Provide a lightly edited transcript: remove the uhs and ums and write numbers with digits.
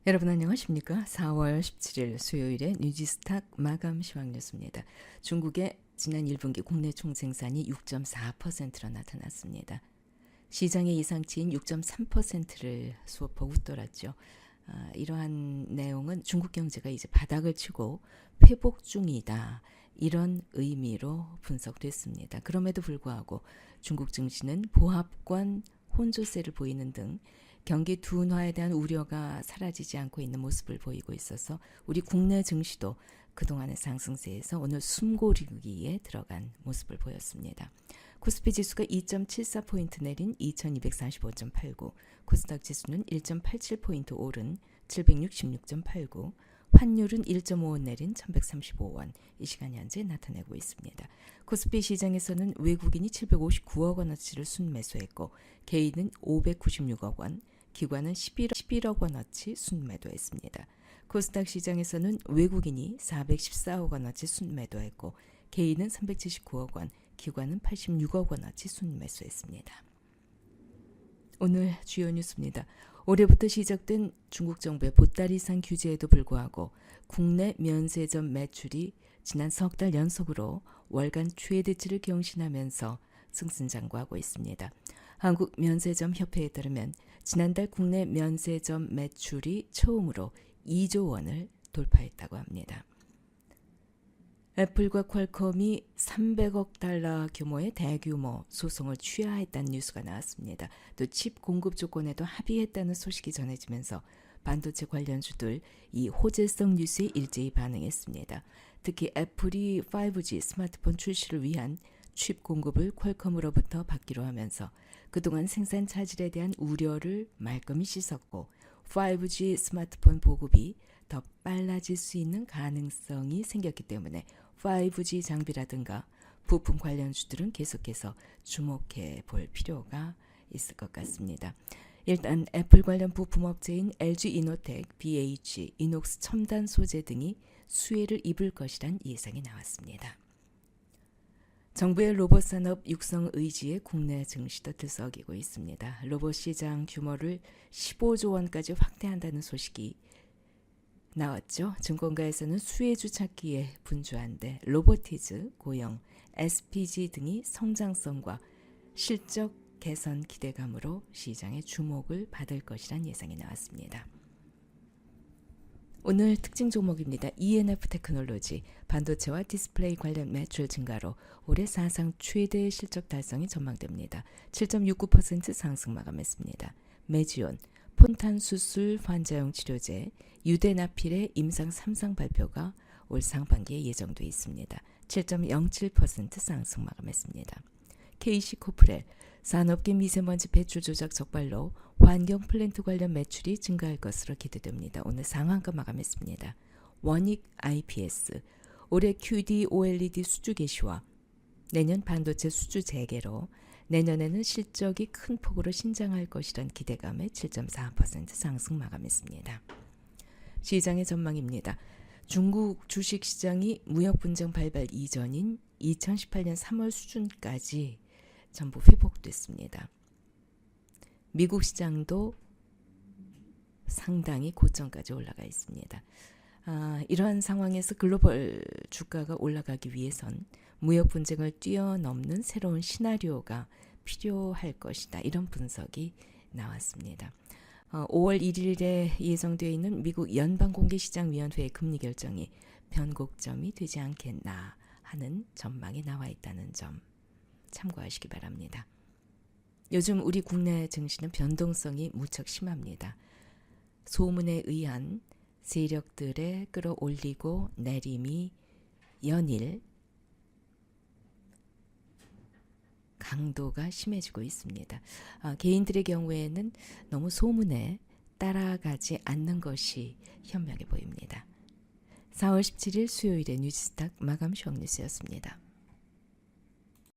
여러분 안녕하십니까? 4월 17일 수요일에 뉴지스탁 마감 시황 뉴스입니다. 중국의 지난 1분기 국내 총생산이 6.4%로 나타났습니다. 시장의 예상치인 6.3%를 수업하고 웃돌았죠. 이러한 내용은 중국 경제가 이제 바닥을 치고 회복 중이다. 이런 의미로 분석됐습니다. 그럼에도 불구하고 중국 증시는 보합권 혼조세를 보이는 등 경기 둔화에 대한 우려가 사라지지 않고 있는 모습을 보이고 있어서 우리 국내 증시도 그동안의 상승세에서 오늘 숨고르기에 들어간 모습을 보였습니다. 코스피 지수가 2.74포인트 내린 2245.89, 코스닥 지수는 1.87포인트 오른 766.89, 환율은 1.5원 내린 1135원, 이 시간 현재 나타내고 있습니다. 코스피 시장에서는 외국인이 759억 원어치를 순매수했고 개인은 596억 원, 기관은 11억 원어치 순매도했습니다. 코스닥 시장에서는 외국인이 414억 원어치 순매도했고 개인은 379억 원, 기관은 86억 원어치 순매수했습니다. 오늘 주요 뉴스입니다. 올해부터 시작된 중국 정부의 보따리상 규제에도 불구하고 국내 면세점 매출이 지난 석 달 연속으로 월간 최대치를 경신하면서 승승장구하고 있습니다. 한국면세점협회에 따르면 지난달 국내 면세점 매출이 처음으로 2조 원을 돌파했다고 합니다. 애플과 퀄컴이 300억 달러 규모의 대규모 소송을 취하했다는 뉴스가 나왔습니다. 또 칩 공급 조건에도 합의했다는 소식이 전해지면서 반도체 관련주들 이 호재성 뉴스에 일제히 반응했습니다. 특히 애플이 5G 스마트폰 출시를 위한 칩 공급을 퀄컴으로부터 받기로 하면서 그동안 생산 차질에 대한 우려를 말끔히 씻었고 5G 스마트폰 보급이 더 빨라질 수 있는 가능성이 생겼기 때문에 5G 장비라든가 부품 관련주들은 계속해서 주목해 볼 필요가 있을 것 같습니다. 일단 애플 관련 부품 업체인 LG 이노텍, BH, 이녹스 첨단 소재 등이 수혜를 입을 것이란 예상이 나왔습니다. 정부의 로봇 산업 육성 의지에 국내 증시도 들썩이고 있습니다. 로봇 시장 규모를 15조 원까지 확대한다는 소식이 나왔죠. 증권가에서는 수혜주 찾기에 분주한데 로보티즈, 고영, SPG 등이 성장성과 실적 개선 기대감으로 시장의 주목을 받을 것이란 예상이 나왔습니다. 오늘 특징 종목입니다. ENF 테크놀로지, 반도체와 디스플레이 관련 매출 증가로 올해 사상 최대 실적 달성이 전망됩니다. 7.69% 상승 마감했습니다. 메지온, 폰탄수술 환자용 치료제, 유데나필의 임상 3상 발표가 올 상반기에 예정돼 있습니다. 7.07% 상승 마감했습니다. KC코프렐, 산업계 미세먼지 배출 조작 적발로 환경 플랜트 관련 매출이 증가할 것으로 기대됩니다. 오늘 상한가 마감했습니다. 원익 IPS, 올해 QD OLED 수주 개시와 내년 반도체 수주 재개로 내년에는 실적이 큰 폭으로 신장할 것이란 기대감에 7.4% 상승 마감했습니다. 시장의 전망입니다. 중국 주식시장이 무역분쟁 발발 이전인 2018년 3월 수준까지 전부 회복됐습니다. 미국 시장도 상당히 고점까지 올라가 있습니다. 이러한 상황에서 글로벌 주가가 올라가기 위해선 무역 분쟁을 뛰어넘는 새로운 시나리오가 필요할 것이다. 이런 분석이 나왔습니다. 5월 1일에 예정되어 있는 미국 연방공개시장위원회의 금리 결정이 변곡점이 되지 않겠나 하는 전망이 나와 있다는 점 참고하시기 바랍니다. 요즘 우리 국내 증시는 변동성이 무척 심합니다. 소문에 의한 세력들의 끌어올리고 내림이 연일 강도가 심해지고 있습니다. 개인들의 경우에는 너무 소문에 따라가지 않는 것이 현명해 보입니다. 4월 17일 수요일의 뉴지스탁 마감 시황 뉴스였습니다.